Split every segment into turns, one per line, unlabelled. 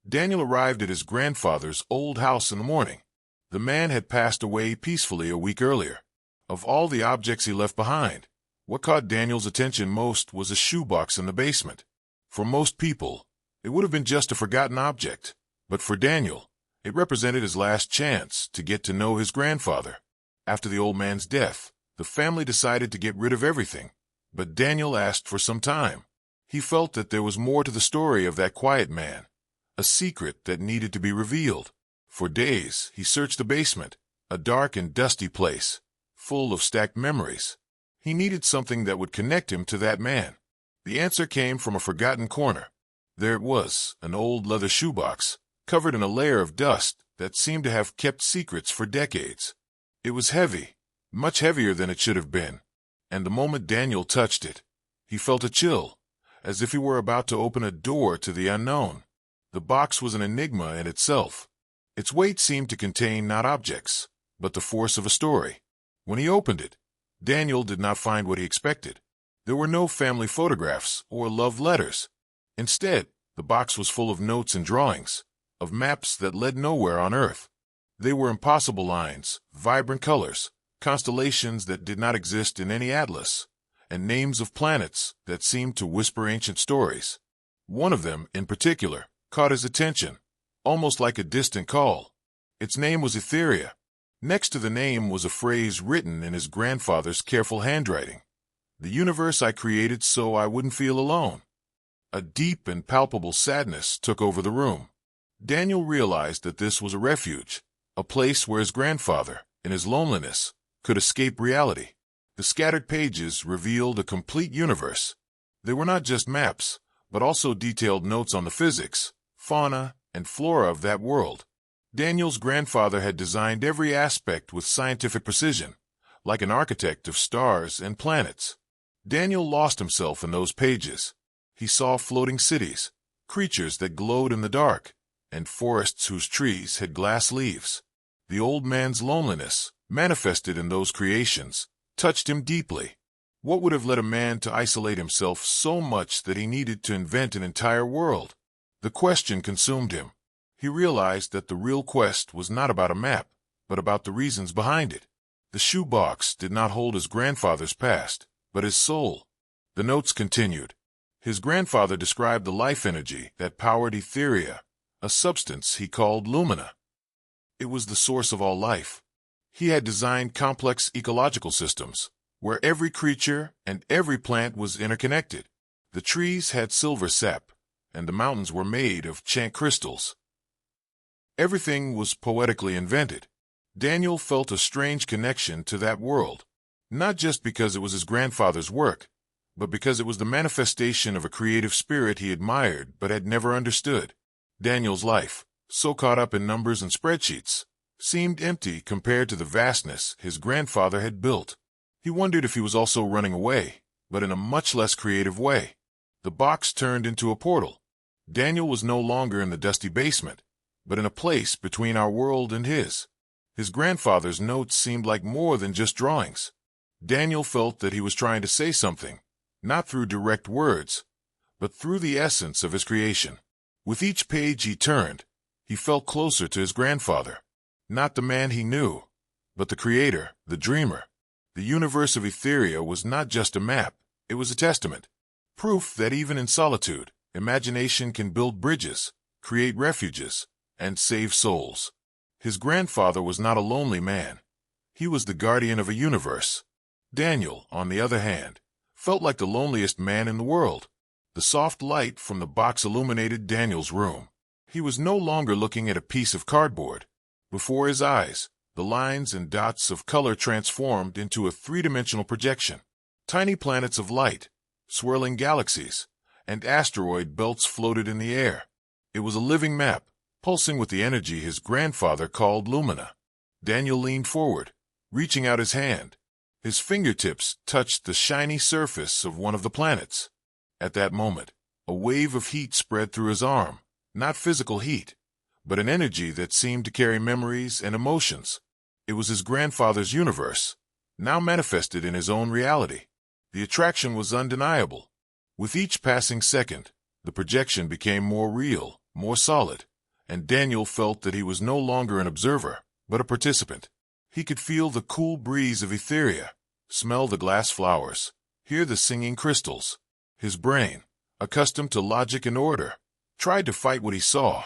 Daniel arrived at his grandfather's old house in the morning. The man had passed away peacefully a week earlier. Of all the objects he left behind, what caught Daniel's attention most was a shoebox in the basement. For most people, it would have been just a forgotten object, but for Daniel, it represented his last chance to get to know his grandfather. After the old man's death, the family decided to get rid of everything, but Daniel asked for some time. He felt that there was more to the story of that quiet man, a secret that needed to be revealed. For days, he searched the basement, a dark and dusty place, full of stacked memories. He needed something that would connect him to that man. The answer came from a forgotten corner. There it was, an old leather shoebox, covered in a layer of dust that seemed to have kept secrets for decades. It was heavy, much heavier than it should have been, and the moment Daniel touched it, he felt a chill, as if he were about to open a door to the unknown. The box was an enigma in itself. Its weight seemed to contain not objects, but the force of a story. When he opened it, Daniel did not find what he expected. There were no family photographs or love letters. Instead, the box was full of notes and drawings, of maps that led nowhere on Earth. They were impossible lines, vibrant colors, constellations that did not exist in any atlas, and names of planets that seemed to whisper ancient stories. One of them, in particular, caught his attention, almost like a distant call. Its name was Etheria. Next to the name was a phrase written in his grandfather's careful handwriting. "The universe I created so I wouldn't feel alone." A deep and palpable sadness took over the room. Daniel realized that this was a refuge, a place where his grandfather, in his loneliness, could escape reality. The scattered pages revealed a complete universe. They were not just maps, but also detailed notes on the physics, fauna, and flora of that world. Daniel's grandfather had designed every aspect with scientific precision, like an architect of stars and planets. Daniel lost himself in those pages. He saw floating cities, creatures that glowed in the dark, and forests whose trees had glass leaves. The old man's loneliness, manifested in those creations, touched him deeply. What would have led a man to isolate himself so much that he needed to invent an entire world? The question consumed him. He realized that the real quest was not about a map, but about the reasons behind it. The shoebox did not hold his grandfather's past, but his soul. The notes continued. His grandfather described the life energy that powered Etheria, a substance he called lumina. It was the source of all life. He had designed complex ecological systems, where every creature and every plant was interconnected. The trees had silver sap, and the mountains were made of chant crystals. Everything was poetically invented. Daniel felt a strange connection to that world, not just because it was his grandfather's work, but because it was the manifestation of a creative spirit he admired but had never understood. Daniel's life, so caught up in numbers and spreadsheets, seemed empty compared to the vastness his grandfather had built. He wondered if he was also running away, but in a much less creative way. The box turned into a portal. Daniel was no longer in the dusty basement, but in a place between our world and his. His grandfather's notes seemed like more than just drawings. Daniel felt that he was trying to say something, not through direct words, but through the essence of his creation. With each page he turned, he felt closer to his grandfather. Not the man he knew, but the creator, the dreamer. The universe of Etheria was not just a map, it was a testament. Proof that even in solitude, imagination can build bridges, create refuges, and save souls. His grandfather was not a lonely man. He was the guardian of a universe. Daniel, on the other hand, felt like the loneliest man in the world. The soft light from the box illuminated Daniel's room. He was no longer looking at a piece of cardboard. Before his eyes, the lines and dots of color transformed into a three-dimensional projection. Tiny planets of light, swirling galaxies, and asteroid belts floated in the air. It was a living map, pulsing with the energy his grandfather called lumina. Daniel leaned forward, reaching out his hand. His fingertips touched the shiny surface of one of the planets. At that moment, a wave of heat spread through his arm, not physical heat, but an energy that seemed to carry memories and emotions. It was his grandfather's universe, now manifested in his own reality. The attraction was undeniable. With each passing second, the projection became more real, more solid. and Daniel felt that he was no longer an observer, but a participant. He could feel the cool breeze of Etheria, smell the glass flowers, hear the singing crystals. His brain, accustomed to logic and order, tried to fight what he saw,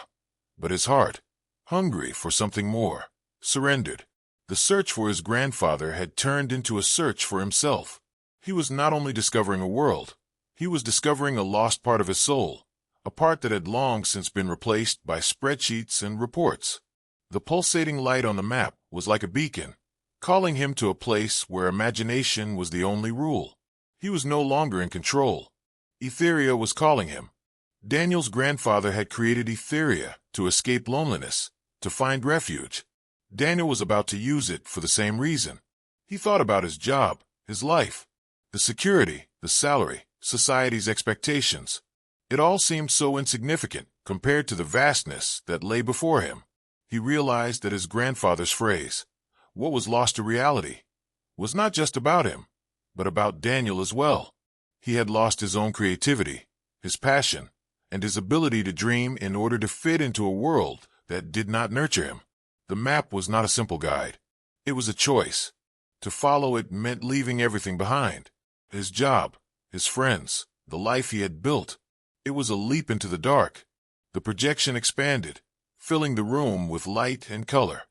but his heart, hungry for something more, surrendered. The search for his grandfather had turned into a search for himself. He was not only discovering a world, he was discovering a lost part of his soul, a part that had long since been replaced by spreadsheets and reports. The pulsating light on the map was like a beacon, calling him to a place where imagination was the only rule. He was no longer in control. Etheria was calling him. Daniel's grandfather had created Etheria to escape loneliness, to find refuge. Daniel was about to use it for the same reason. He thought about his job, his life, the security, the salary, society's expectations. It all seemed so insignificant compared to the vastness that lay before him. He realized that his grandfather's phrase, "What was lost to reality," was not just about him, but about Daniel as well. He had lost his own creativity, his passion, and his ability to dream in order to fit into a world that did not nurture him. The map was not a simple guide. It was a choice. To follow it meant leaving everything behind. His job, his friends, the life he had built. It was a leap into the dark. The projection expanded, filling the room with light and color.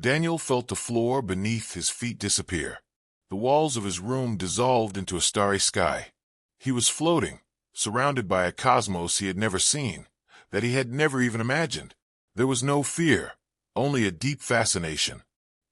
Daniel felt the floor beneath his feet disappear. The walls of his room dissolved into a starry sky. He was floating, surrounded by a cosmos he had never seen, that he had never even imagined. There was no fear, only a deep fascination.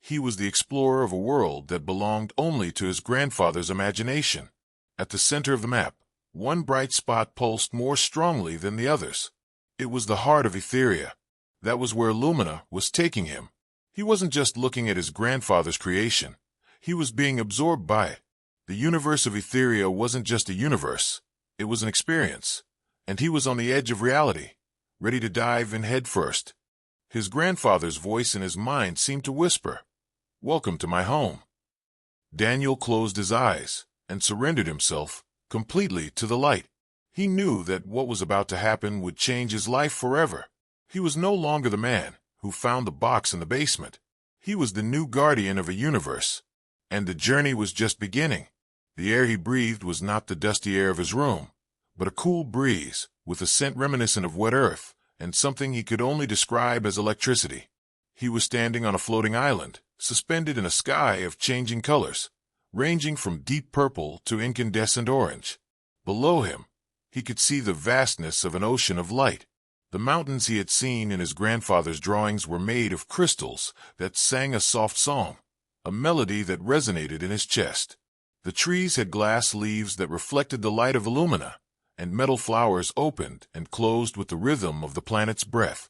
He was the explorer of a world that belonged only to his grandfather's imagination. At the center of the map, one bright spot pulsed more strongly than the others. It was the heart of Etheria. That was where Lumina was taking him. He wasn't just looking at his grandfather's creation. He was being absorbed by it. The universe of Etheria wasn't just a universe. It was an experience. And he was on the edge of reality, ready to dive in head first. His grandfather's voice in his mind seemed to whisper, "Welcome to my home." Daniel closed his eyes and surrendered himself completely to the light. He knew that what was about to happen would change his life forever. He was no longer the man who found the box in the basement. He was the new guardian of a universe, and the journey was just beginning. The air he breathed was not the dusty air of his room, but a cool breeze with a scent reminiscent of wet earth and something he could only describe as electricity. He was standing on a floating island, suspended in a sky of changing colors, ranging from deep purple to incandescent orange. Below him, he could see the vastness of an ocean of light. The mountains he had seen in his grandfather's drawings were made of crystals that sang a soft song, a melody that resonated in his chest. The trees had glass leaves that reflected the light of Illumina, and metal flowers opened and closed with the rhythm of the planet's breath.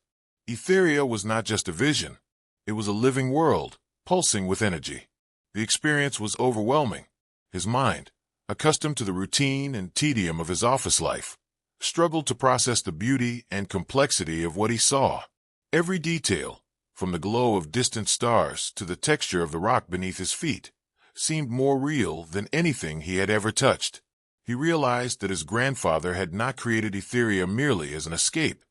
Etheria was not just a vision. It was a living world, pulsing with energy. The experience was overwhelming. His mind, accustomed to the routine and tedium of his office life, struggled to process the beauty and complexity of what he saw. Every detail, from the glow of distant stars to the texture of the rock beneath his feet, seemed more real than anything he had ever touched. He realized that his grandfather had not created Etheria merely as an escape,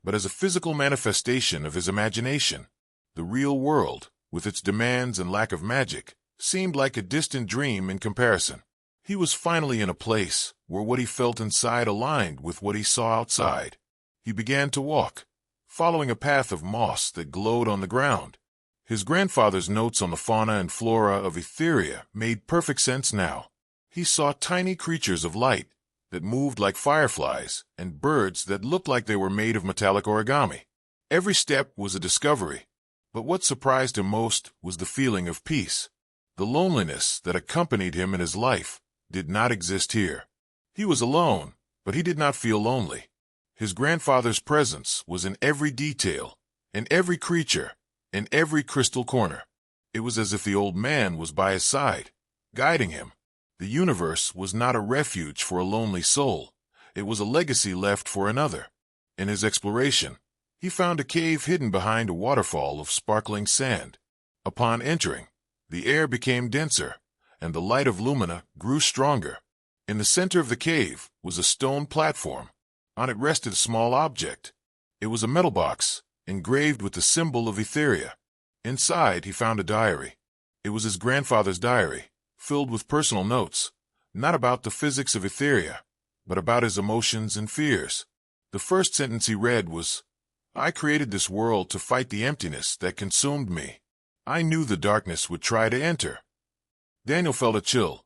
but as a physical manifestation of his imagination. The real world, with its demands and lack of magic, seemed like a distant dream in comparison. He was finally in a place where what he felt inside aligned with what he saw outside. He began to walk, following a path of moss that glowed on the ground. His grandfather's notes on the fauna and flora of Etheria made perfect sense now. He saw tiny creatures of light that moved like fireflies and birds that looked like they were made of metallic origami. Every step was a discovery, but what surprised him most was the feeling of peace. The loneliness that accompanied him in his life did not exist here. He was alone, but he did not feel lonely. His grandfather's presence was in every detail, in every creature, in every crystal corner. It was as if the old man was by his side, guiding him. The universe was not a refuge for a lonely soul. It was a legacy left for another. In his exploration, he found a cave hidden behind a waterfall of sparkling sand. Upon entering, the air became denser, and the light of Lumina grew stronger. In the center of the cave was a stone platform. On it rested a small object. It was a metal box, engraved with the symbol of Etheria. Inside, he found a diary. It was his grandfather's diary, filled with personal notes, not about the physics of Etheria, but about his emotions and fears. The first sentence he read was, "I created this world to fight the emptiness that consumed me. I knew the darkness would try to enter." Daniel felt a chill.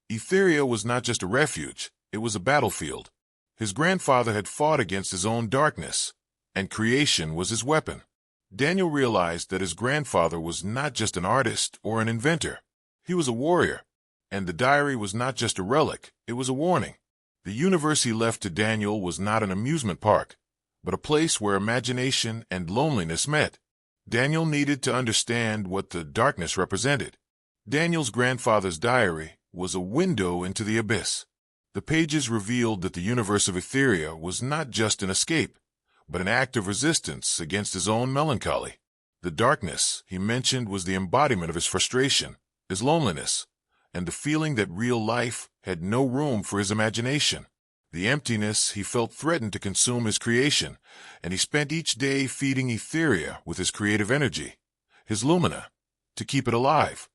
Etheria was not just a refuge, it was a battlefield. His grandfather had fought against his own darkness, and creation was his weapon. Daniel realized that his grandfather was not just an artist or an inventor. He was a warrior, and the diary was not just a relic, it was a warning. The universe he left to Daniel was not an amusement park, but a place where imagination and loneliness met. Daniel needed to understand what the darkness represented. Daniel's grandfather's diary was a window into the abyss. The pages revealed that the universe of Etheria was not just an escape, but an act of resistance against his own melancholy. The darkness, he mentioned, was the embodiment of his frustration, his loneliness, and the feeling that real life had no room for his imagination. The emptiness he felt threatened to consume his creation, and he spent each day feeding Etheria with his creative energy, his lumina, to keep it alive.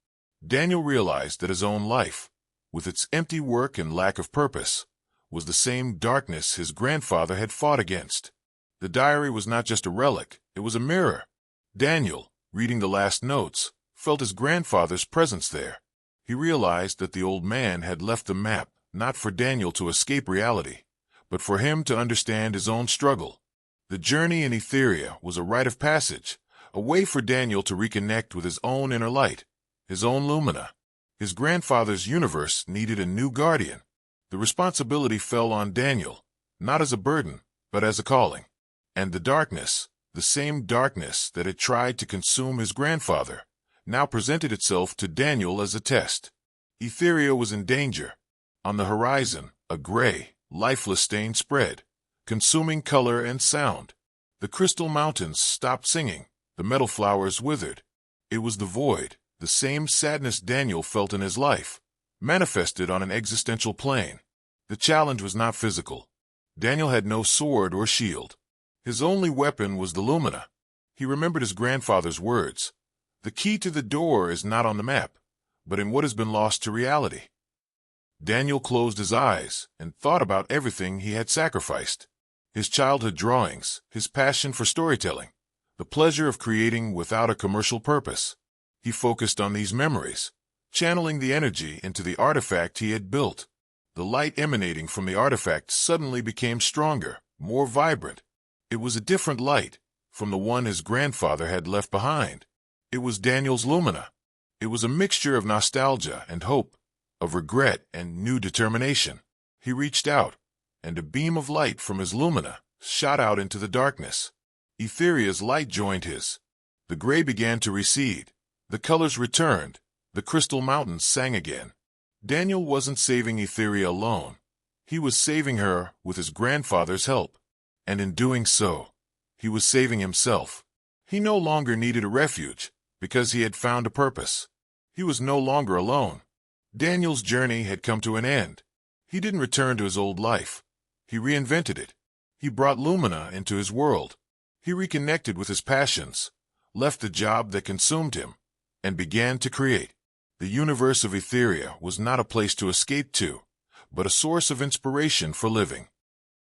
Daniel realized that his own life, with its empty work and lack of purpose, was the same darkness his grandfather had fought against. The diary was not just a relic, it was a mirror. Daniel, reading the last notes, felt his grandfather's presence there. He realized that the old man had left the map not for Daniel to escape reality, but for him to understand his own struggle. The journey in Etheria was a rite of passage, a way for Daniel to reconnect with his own inner light, his own lumina. His grandfather's universe needed a new guardian. The responsibility fell on Daniel, not as a burden, but as a calling. And the darkness, the same darkness that had tried to consume his grandfather, now presented itself to Daniel as a test. Etheria was in danger. On the horizon, a gray, lifeless stain spread, consuming color and sound. The crystal mountains stopped singing, the metal flowers withered. It was the void, the same sadness Daniel felt in his life, manifested on an existential plane. The challenge was not physical. Daniel had no sword or shield. His only weapon was the lumina. He remembered his grandfather's words. The key to the door is not on the map, but in what has been lost to reality. Daniel closed his eyes and thought about everything he had sacrificed. His childhood drawings, his passion for storytelling, the pleasure of creating without a commercial purpose. He focused on these memories, channeling the energy into the artifact he had built. The light emanating from the artifact suddenly became stronger, more vibrant. It was a different light from the one his grandfather had left behind. It was Daniel's lumina. It was a mixture of nostalgia and hope, of regret and new determination. He reached out, and a beam of light from his lumina shot out into the darkness. Etheria's light joined his. The gray began to recede. The colors returned. The crystal mountains sang again. Daniel wasn't saving Etheria alone. He was saving her with his grandfather's help. And in doing so, he was saving himself. He no longer needed a refuge, because he had found a purpose. He was no longer alone. Daniel's journey had come to an end. He didn't return to his old life. He reinvented it. He brought lumina into his world. He reconnected with his passions, left the job that consumed him, and began to create. The universe of Etheria was not a place to escape to, but a source of inspiration for living.